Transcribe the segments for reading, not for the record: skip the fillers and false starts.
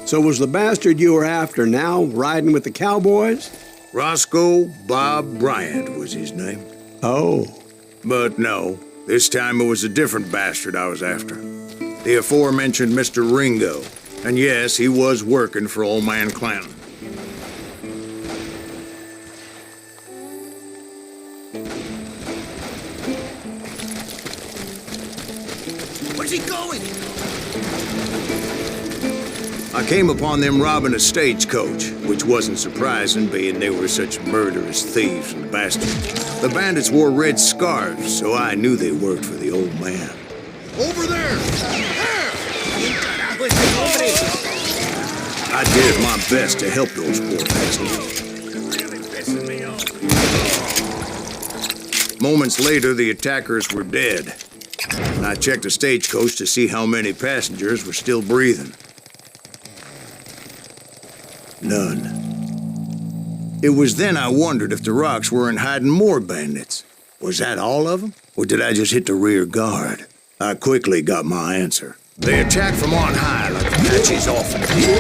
So was the bastard you were after now riding with the Cawboys? Roscoe Bob Bryant was his name. Oh. But no, this time it was a different bastard I was after. The aforementioned Mr. Ringo. And yes, he was working for old man Clanton. Where's he going? I came upon them robbing a stagecoach, which wasn't surprising, being they were such murderous thieves and bastards. The bandits wore red scarves, so I knew they worked for the old man. Over there! I did my best to help those poor bastards. Really pissing me off. Moments later, the attackers were dead. And I checked the stagecoach to see how many passengers were still breathing. None. It was then I wondered if the rocks weren't hiding more bandits. Was that all of them? Or did I just hit the rear guard? I quickly got my answer. They attacked from on high like Apaches often do.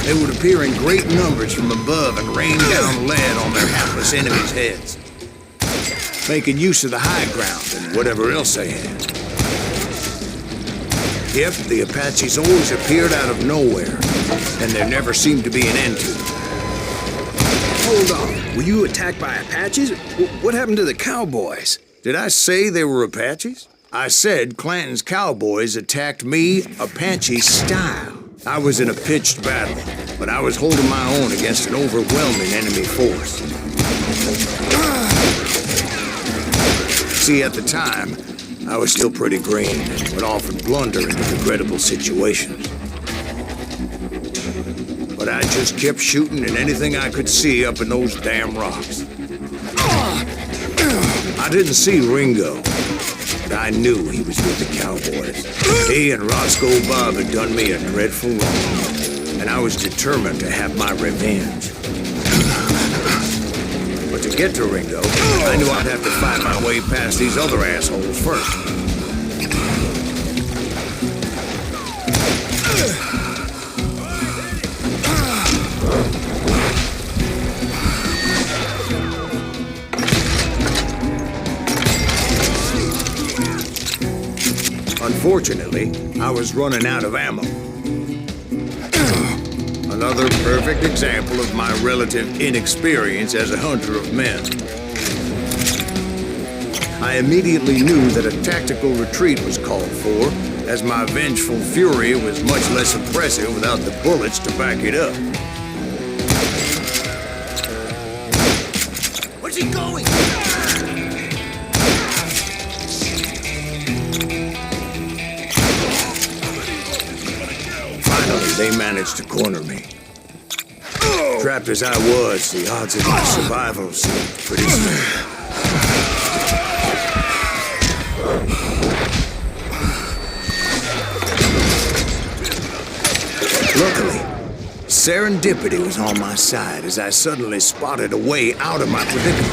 They would appear in great numbers from above and rain down lead on their hapless enemies' heads, making use of the high ground and whatever else they had. Yep, the Apaches always appeared out of nowhere, and there never seemed to be an end to them. Hold on. Were you attacked by Apaches? What happened to the Cawboys? Did I say they were Apaches? I said Clanton's Cowboys attacked me Apache style. I was in a pitched battle, but I was holding my own against an overwhelming enemy force. See, at the time, I was still pretty green and would often blunder into regrettable situations. But I just kept shooting at anything I could see up in those damn rocks. I didn't see Ringo, but I knew he was with the Cowboys. He and Roscoe Bob had done me a dreadful wrong, and I was determined to have my revenge. But to get to Ringo, I knew I'd have to find my way past these other assholes first. Unfortunately, I was running out of ammo. Another perfect example of my relative inexperience as a hunter of men. I immediately knew that a tactical retreat was called for, as my vengeful fury was much less impressive without the bullets to back it up. Where's he going? Finally, they managed to corner me. Trapped as I was, the odds of my survival seemed pretty slim. Luckily, serendipity was on my side as I suddenly spotted a way out of my predicament.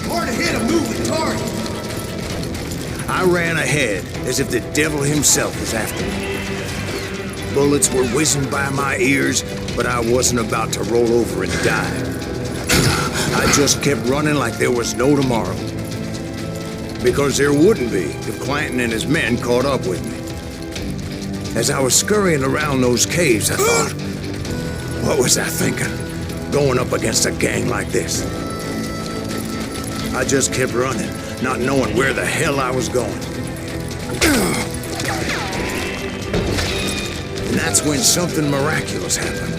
Hard to hit a moving target. I ran ahead as if the devil himself was after me. Bullets were whizzing by my ears, but I wasn't about to roll over and die. I just kept running like there was no tomorrow. Because there wouldn't be if Clanton and his men caught up with me. As I was scurrying around those caves, I thought, what was I thinking? Going up against a gang like this? I just kept running, not knowing where the hell I was going. And that's when something miraculous happened.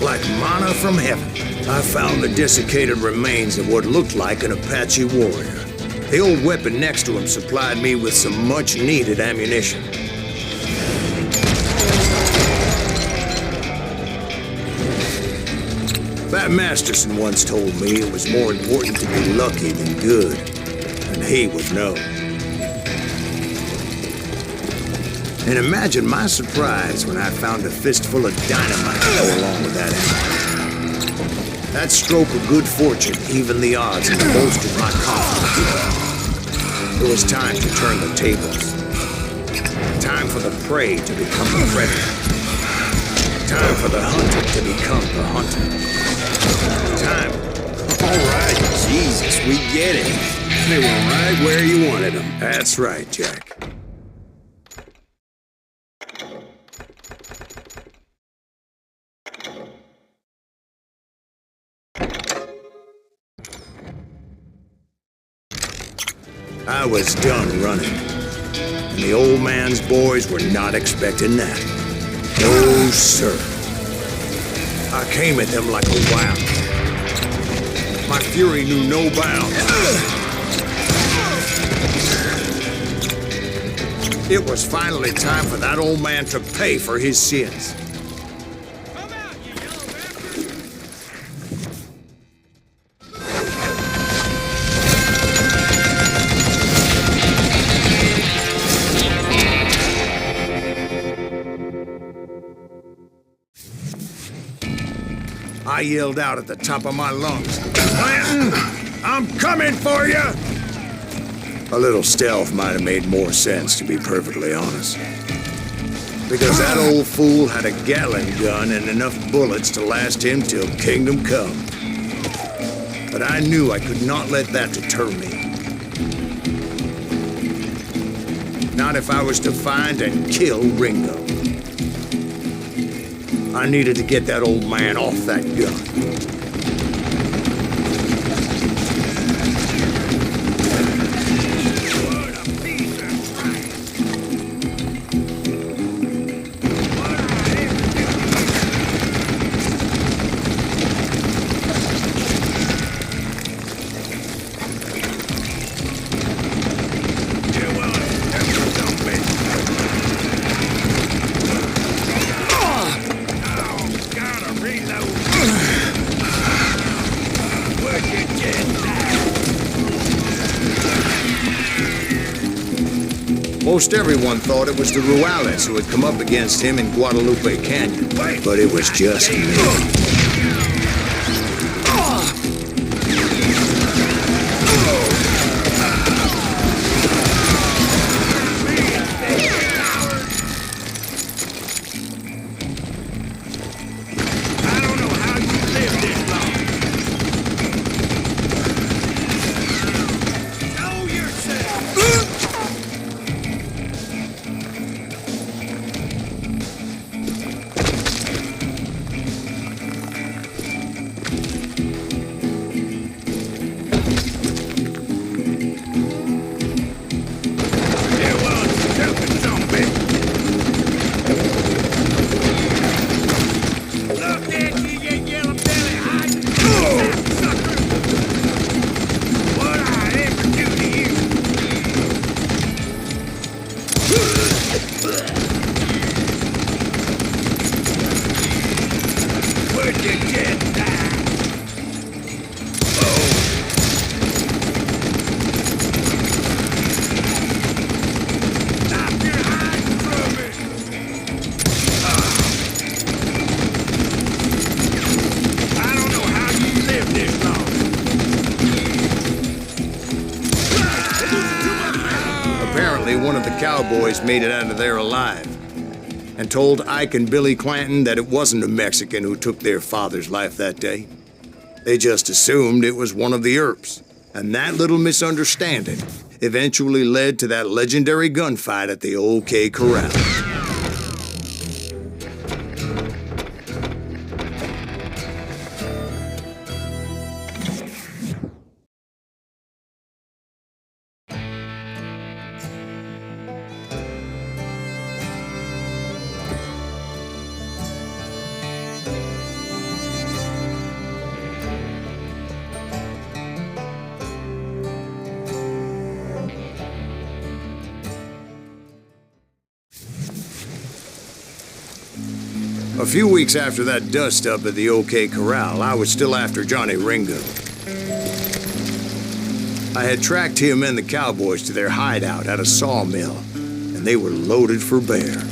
Like manna from heaven, I found the desiccated remains of what looked like an Apache warrior. The old weapon next to him supplied me with some much-needed ammunition. Bat Masterson once told me it was more important to be lucky than good, and he would know. And imagine my surprise when I found a fistful of dynamite to go along with that ammo. That stroke of good fortune evened the odds and bolstered my confidence. It was time to turn the tables. Time for the prey to become the predator. Time for the hunter to become the hunter. Time. All right, Jesus, we get it. They were right where you wanted them. That's right, Jack. I was done running, and the old man's boys were not expecting that. No, sir. I came at them like a wild. My fury knew no bounds. It was finally time for that old man to pay for his sins. I yelled out at the top of my lungs, "Clanton, I'm coming for you!" A little stealth might have made more sense, to be perfectly honest. Because that old fool had a Gatling gun and enough bullets to last him till kingdom come. But I knew I could not let that deter me. Not if I was to find and kill Ringo. I needed to get that old man off that gun. Most everyone thought it was the Ruales who had come up against him in Guadalupe Canyon, but it was just me. One of the Cawboys made it out of there alive and told Ike and Billy Clanton that it wasn't a Mexican who took their father's life that day. They just assumed it was one of the Earps, and that little misunderstanding eventually led to that legendary gunfight at the OK Corral. A few weeks after that dust-up at the OK Corral, I was still after Johnny Ringo. I had tracked him and the Cawboys to their hideout at a sawmill, and they were loaded for bear.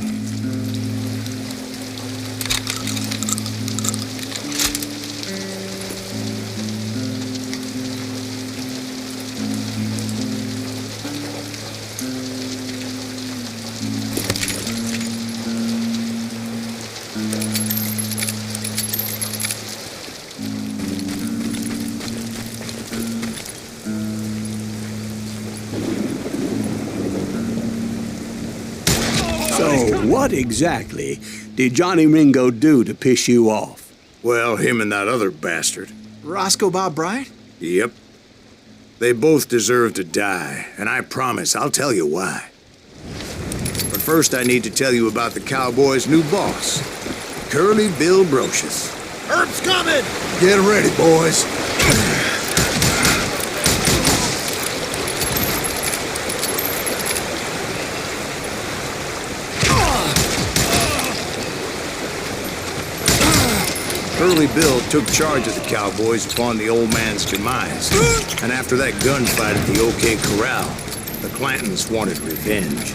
What exactly did Johnny Ringo do to piss you off? Well, him and that other bastard. Roscoe Bob Bryant? Yep. They both deserve to die, and I promise I'll tell you why. But first I need to tell you about the Cowboys' new boss, Curly Bill Brocious. Herb's coming! Get ready, boys. Curly Bill took charge of the Cowboys upon the old man's demise. And after that gunfight at the OK Corral, the Clantons wanted revenge.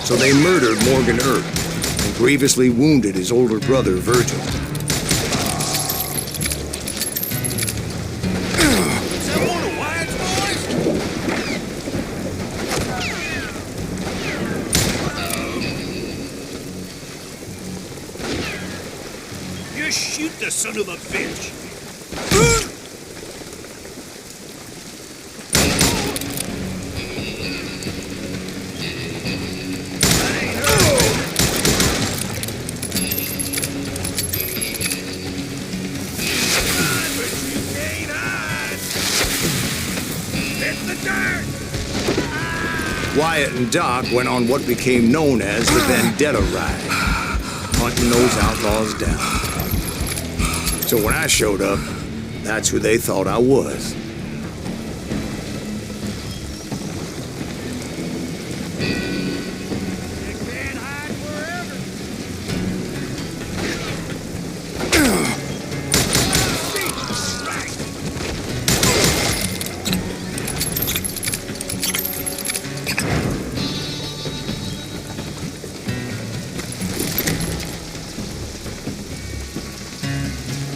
So they murdered Morgan Earp and grievously wounded his older brother, Virgil. Is that one of Wyatt's boys? You shoot the son of a bitch! Wyatt and Doc went on what became known as the Vendetta Ride, hunting those outlaws down. So when I showed up, that's who they thought I was.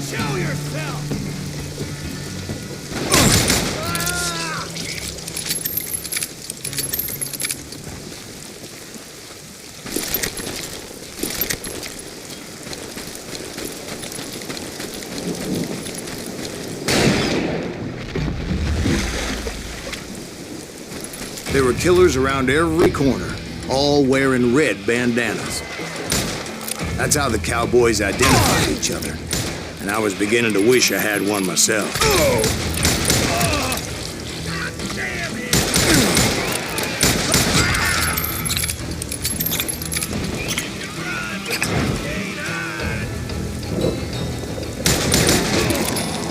Show yourself! There were killers around every corner, all wearing red bandanas. That's how the Cowboys identified each other. And I was beginning to wish I had one myself.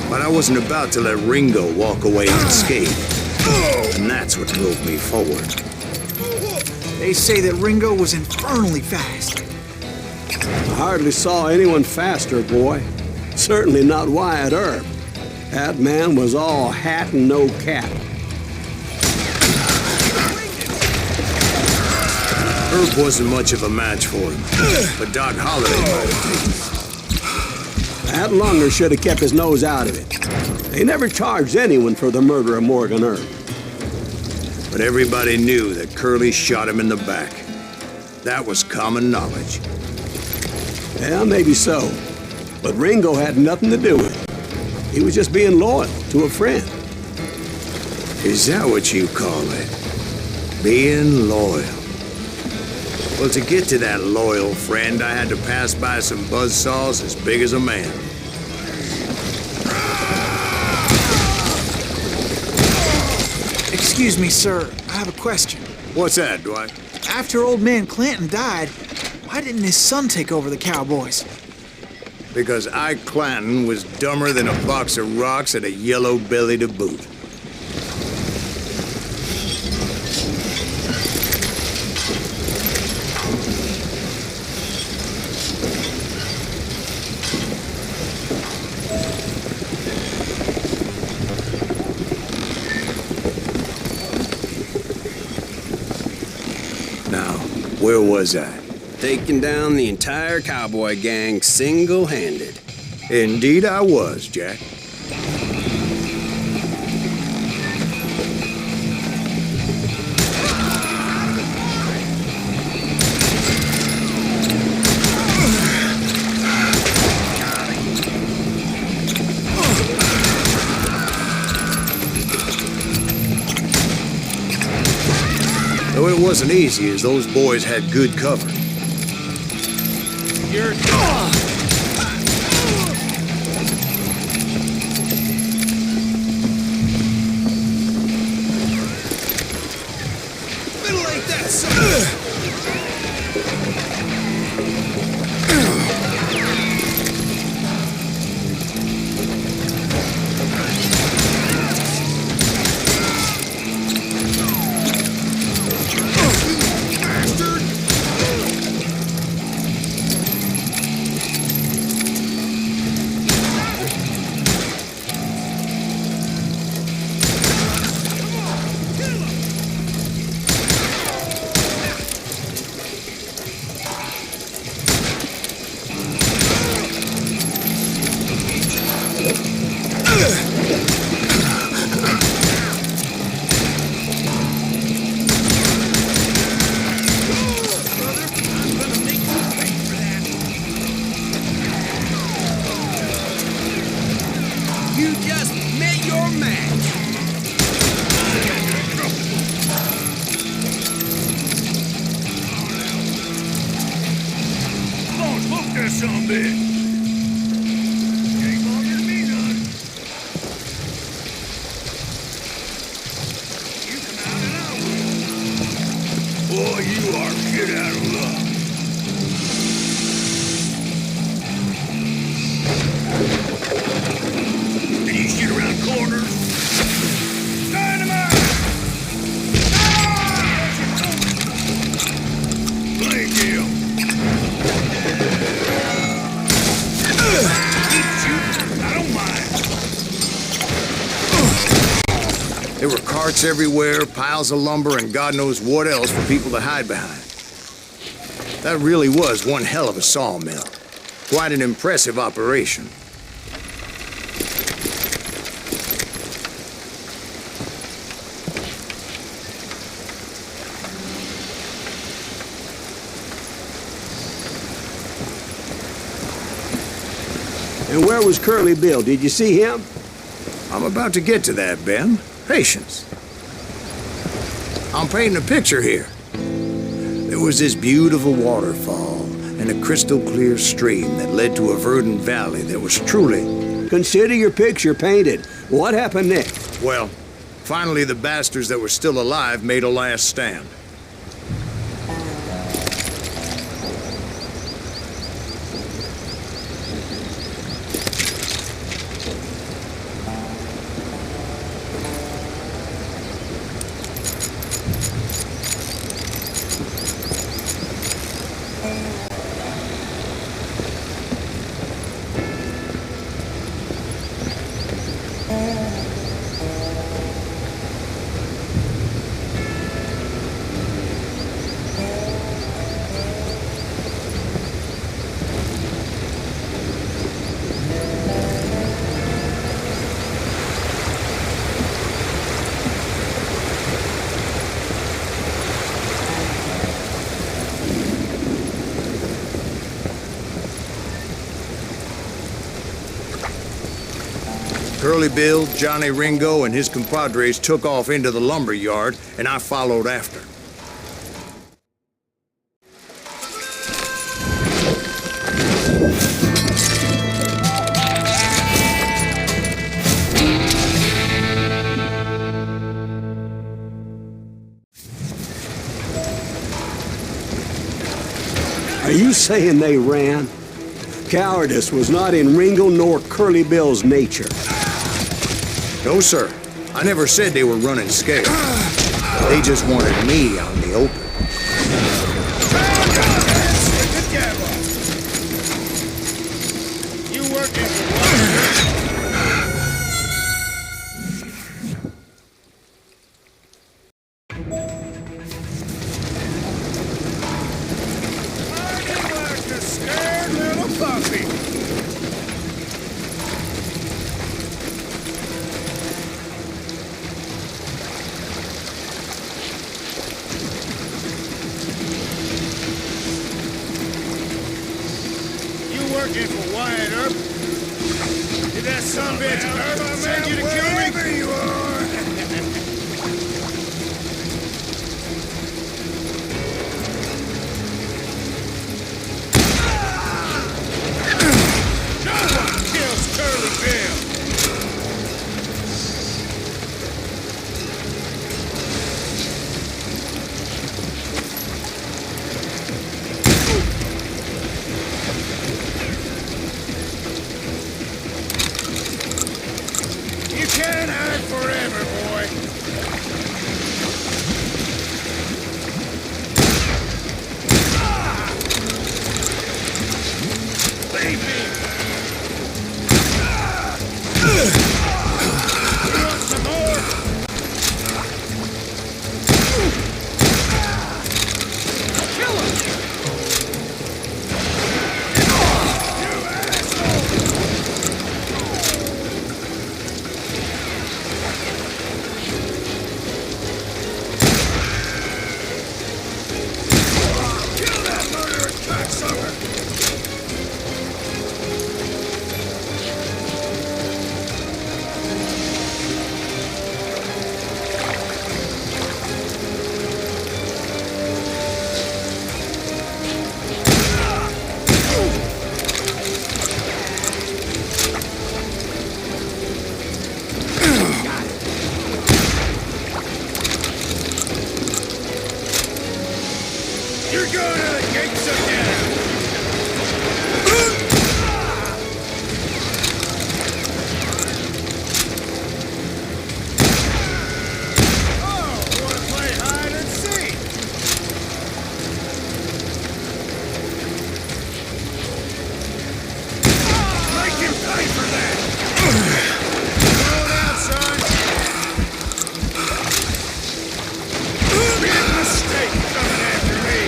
But I wasn't about to let Ringo walk away unscathed. And that's what drove me forward. They say that Ringo was infernally fast. I hardly saw anyone faster, boy. Certainly not Wyatt Earp. That man was all hat and no cap. Earp wasn't much of a match for him, but Doc Holliday might have taken it. That lunger should have kept his nose out of it. They never charged anyone for the murder of Morgan Earp. But everybody knew that Curly shot him in the back. That was common knowledge. Yeah, maybe so. But Ringo had nothing to do with it. He was just being loyal to a friend. Is that what you call it? Being loyal? Well, to get to that loyal friend, I had to pass by some buzzsaws as big as a man. Excuse me, sir. I have a question. What's that, Dwight? After old man Clanton died, why didn't his son take over the Cowboys? Because Ike Clanton was dumber than a box of rocks and a yellow belly to boot. Now, where was I? taking down the entire cowboy gang single-handed. Indeed I was, Jack. Though it wasn't easy, as those boys had good cover. You're... Middle ain't that son. You just met your match. Come on, smoke that son bitch. Ain't longer than me none. You come out and I will. Boy, you are a kid out of luck. And you shoot around corners. Dynamite! Ah! Blame him. Keep shooting. I don't mind. There were carts everywhere, piles of lumber, and God knows what else for people to hide behind. That really was one hell of a sawmill. Quite an impressive operation. And where was Curly Bill? Did you see him? I'm about to get to that, Ben. Patience. I'm painting a picture here. There was this beautiful waterfall and a crystal clear stream that led to a verdant valley that was truly... Consider your picture painted. What happened next? Well, finally the bastards that were still alive made a last stand. Curly Bill, Johnny Ringo, and his compadres took off into the lumber yard, and I followed after. Are you saying they ran? Cowardice was not in Ringo nor Curly Bill's nature. No, sir. I never said they were running scared. They just wanted me out in the open. You working for working for Wyatt Earp. Did that sumbitch Earp send you to kill me? Wherever you are. No one kills Curly Bill. You can't hide forever, boy. Leave me. You want some more? Kill him! You asshole! Kill that murderous cocksucker! You're going to the gates of death! Oh, wanna play hide and seek? Make him pay for that! Slow down, son! Big mistake coming after me!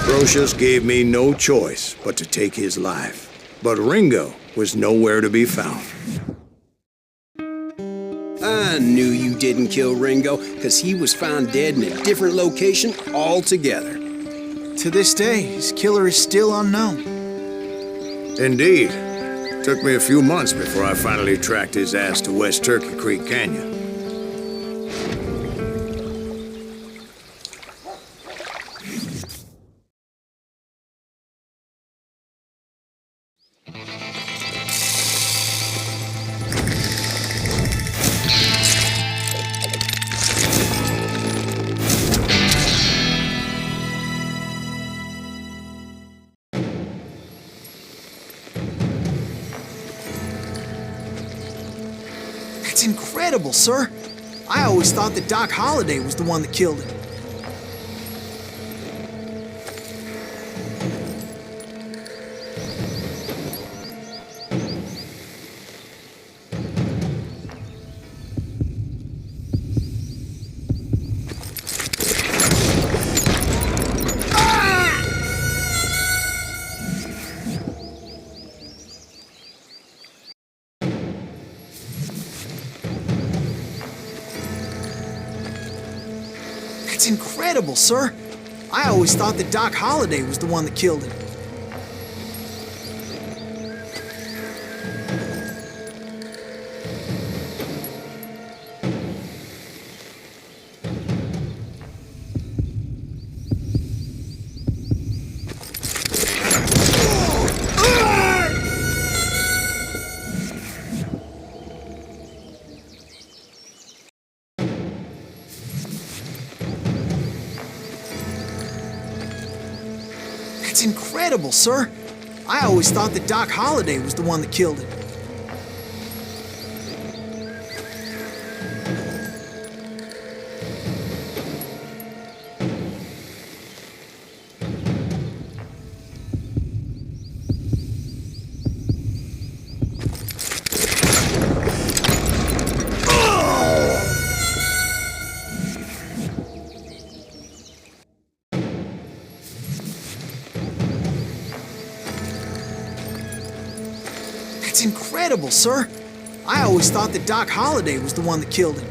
Brocious gave me no choice but to take his life. But Ringo was nowhere to be found. I knew you didn't kill Ringo, because he was found dead in a different location altogether. To this day, his killer is still unknown. Indeed. Took me a few months before I finally tracked his ass to West Turkey Creek Canyon. That's incredible, sir. I always thought that Doc Holliday was the one that killed him. That's incredible, sir. I always thought that Doc Holliday was the one that killed him. That's incredible, sir. I always thought that Doc Holliday was the one that killed him. That's incredible, sir. I always thought that Doc Holliday was the one that killed him.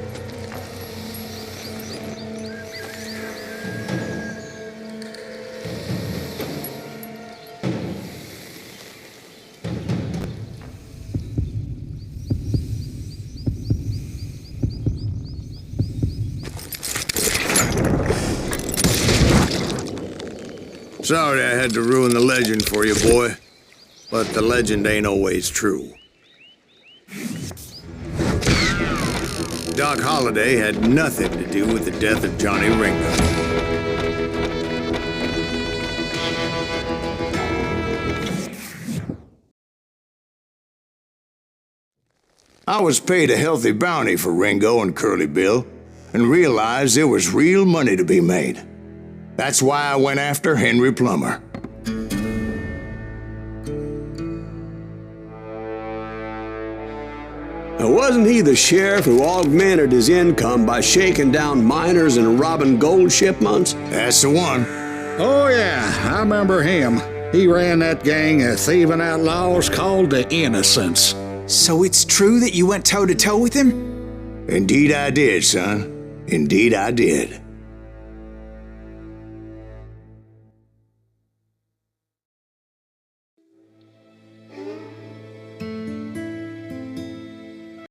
Sorry I had to ruin the legend for you, boy. But the legend ain't always true. Doc Holliday had nothing to do with the death of Johnny Ringo. I was paid a healthy bounty for Ringo and Curly Bill, and realized there was real money to be made. That's why I went after Henry Plummer. Now, wasn't he the sheriff who augmented his income by shaking down miners and robbing gold shipments? That's the one. Oh, yeah, I remember him. He ran that gang of thieving outlaws called the Innocents. So it's true that you went toe-to-toe with him? Indeed I did, son. Indeed I did.